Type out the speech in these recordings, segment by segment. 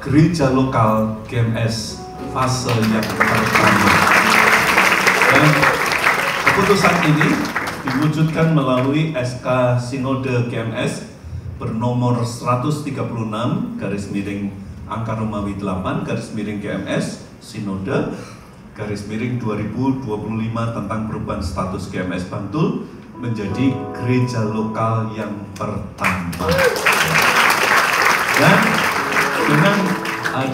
gereja lokal GMS fase yang pertama. Dan keputusan ini diwujudkan melalui SK Sinode GMS bernomor 136 garis miring angka Romawi 8 garis miring GMS Sinode garis miring 2025 tentang perubahan status GMS Bantul menjadi gereja lokal yang pertama. Dan dengan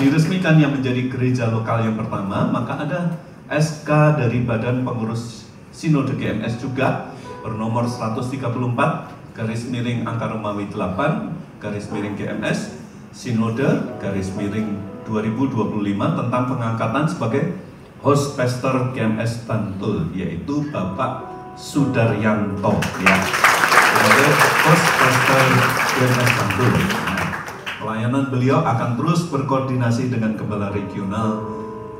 diresmikan yang menjadi gereja lokal yang pertama, maka ada SK dari Badan Pengurus Sinode GMS juga bernomor 134 garis miring angka Romawi 8 garis miring GMS Sinode garis miring 2025 tentang pengangkatan sebagai host pastor GMS Bantul, yaitu Bapak Sudaryanto, ya, sebagai host pastor GMS Bantul. Nah, pelayanan beliau akan terus berkoordinasi dengan Gembala Regional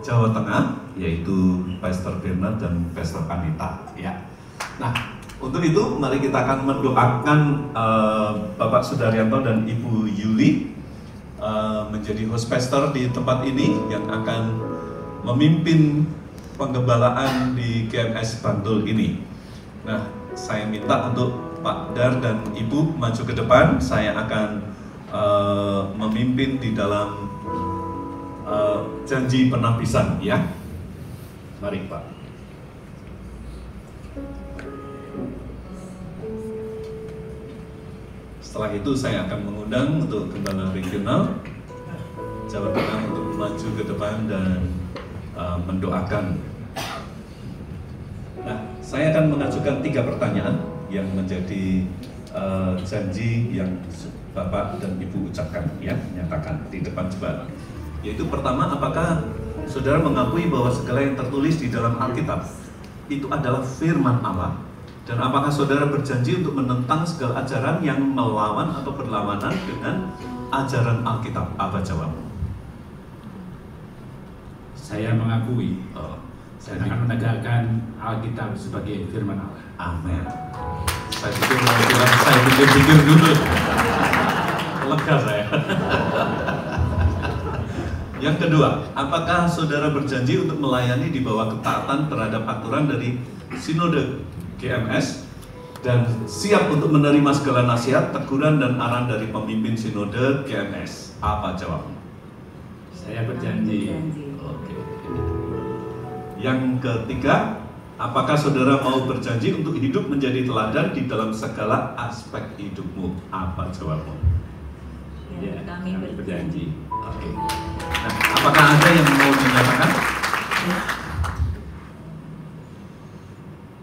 Jawa Tengah, yaitu Pastor Bernard dan Pastor Anita, ya. Nah, untuk itu mari kita akan mendoakan Bapak Sudaryanto dan Ibu Yuli menjadi host pastor di tempat ini yang akan memimpin penggembalaan di GMS Bantul ini. Nah, saya minta untuk Pak Dar dan Ibu maju ke depan. Saya akan memimpin di dalam janji penabisan, ya. Mari Pak. Setelah itu saya akan mengundang untuk Gembala Regional Jawa Tengah untuk maju ke depan dan mendoakan. Nah, saya akan mengajukan 3 pertanyaan yang menjadi janji yang Bapak dan Ibu ucapkan, ya, nyatakan di depan jemaat. Yaitu pertama, apakah saudara mengakui bahwa segala yang tertulis di dalam Alkitab itu adalah firman Allah? Dan apakah saudara berjanji untuk menentang segala ajaran yang melawan atau berlawanan dengan ajaran Alkitab? Apa jawabmu? Saya mengakui. Saya akan menegakkan Alkitab sebagai firman Allah. Amin. Saya pikir dulu. Lega saya. Yang kedua, apakah saudara berjanji untuk melayani di bawah ketaatan terhadap aturan dari Sinode GMS dan siap untuk menerima segala nasihat, teguran, dan arahan dari pemimpin Sinode GMS? Apa jawabmu? Saya berjanji. Oke. Yang ketiga, apakah saudara mau berjanji untuk hidup menjadi teladan di dalam segala aspek hidupmu? Apa jawabmu? Ya, kami berjanji. Oke. Nah, apakah ada yang mau dinyatakan?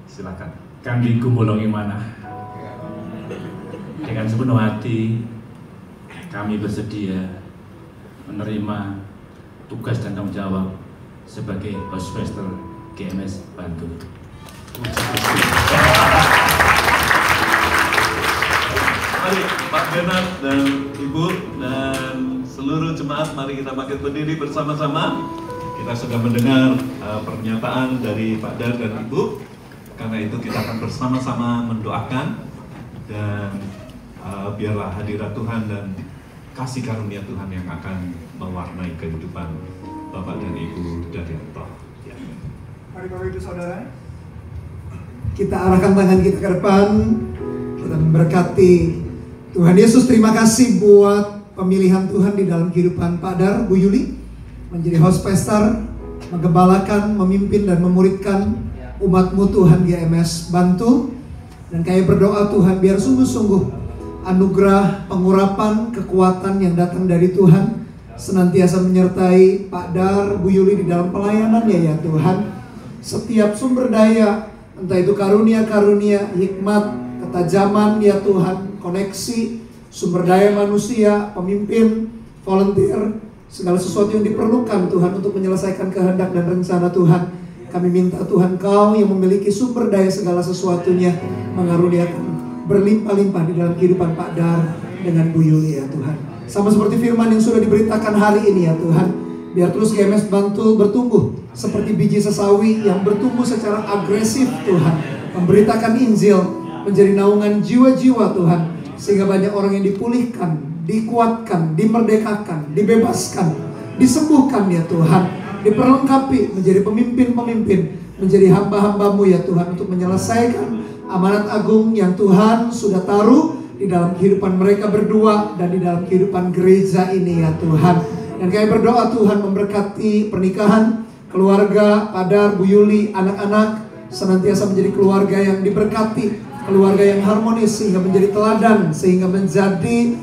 Silakan. Kami gumbolong mana? Dengan sepenuh hati kami bersedia menerima tugas dan tanggung jawab sebagai host pastor GMS Bantul. Mari Pak Bernard dan Ibu dan seluruh jemaat, mari kita bangkit berdiri bersama-sama. Kita sudah mendengar pernyataan dari Pak Dar dan Ibu. Karena itu kita akan bersama-sama mendoakan dan biarlah hadirat Tuhan dan kasih karunia Tuhan yang akan mewarnai kehidupan Bapak dan Ibu Daryanto. Ya. Mari Bapak Ibu Saudara, kita arahkan tangan kita ke depan, kita memberkati Tuhan Yesus. Terima kasih buat pemilihan Tuhan di dalam kehidupan Pak Dar, Bu Yuli, menjadi host pastor, menggembalakan, memimpin dan memuridkan umat-Mu Tuhan GMS Bantul. Dan kami berdoa Tuhan biar sungguh-sungguh anugerah pengurapan kekuatan yang datang dari Tuhan senantiasa menyertai Pak Dar, Bu Yuli di dalam pelayanannya ya Tuhan. Setiap sumber daya, entah itu karunia-karunia, hikmat, ketajaman ya Tuhan, koneksi, sumber daya manusia, pemimpin, volunteer, segala sesuatu yang diperlukan Tuhan untuk menyelesaikan kehendak dan rencana Tuhan. Kami minta Tuhan Kau yang memiliki sumber daya segala sesuatunya mengaruniakan berlimpah-limpah di dalam kehidupan Pak Dar dengan Bu Yuli ya Tuhan. Sama seperti firman yang sudah diberitakan hari ini ya Tuhan, biar terus GMS Bantul bertumbuh seperti biji sesawi yang bertumbuh secara agresif Tuhan, memberitakan Injil, menjadi naungan jiwa-jiwa Tuhan, sehingga banyak orang yang dipulihkan, dikuatkan, dimerdekakan, dibebaskan, disembuhkan ya Tuhan, diperlengkapi menjadi pemimpin-pemimpin, menjadi hamba-hambamu ya Tuhan, untuk menyelesaikan amanat agung yang Tuhan sudah taruh di dalam kehidupan mereka berdua dan di dalam kehidupan gereja ini ya Tuhan. Dan kami berdoa Tuhan memberkati pernikahan, keluarga Padar, Bu Yuli, anak-anak, senantiasa menjadi keluarga yang diberkati, keluarga yang harmonis, sehingga menjadi teladan, sehingga menjadi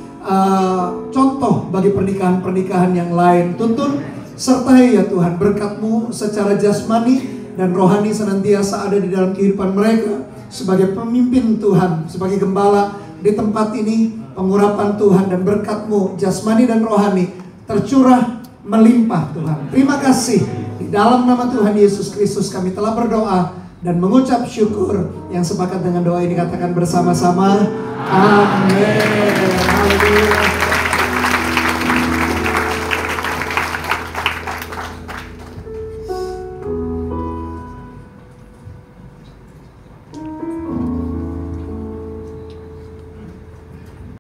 contoh bagi pernikahan-pernikahan yang lain. Tuntun sertai ya Tuhan berkat-Mu secara jasmani dan rohani senantiasa ada di dalam kehidupan mereka sebagai pemimpin Tuhan, sebagai gembala di tempat ini. Pengurapan Tuhan dan berkat-Mu jasmani dan rohani tercurah melimpah Tuhan. Terima kasih. Di dalam nama Tuhan Yesus Kristus kami telah berdoa dan mengucap syukur. Yang sepakat dengan doa ini katakan bersama-sama, amin. Haleluya.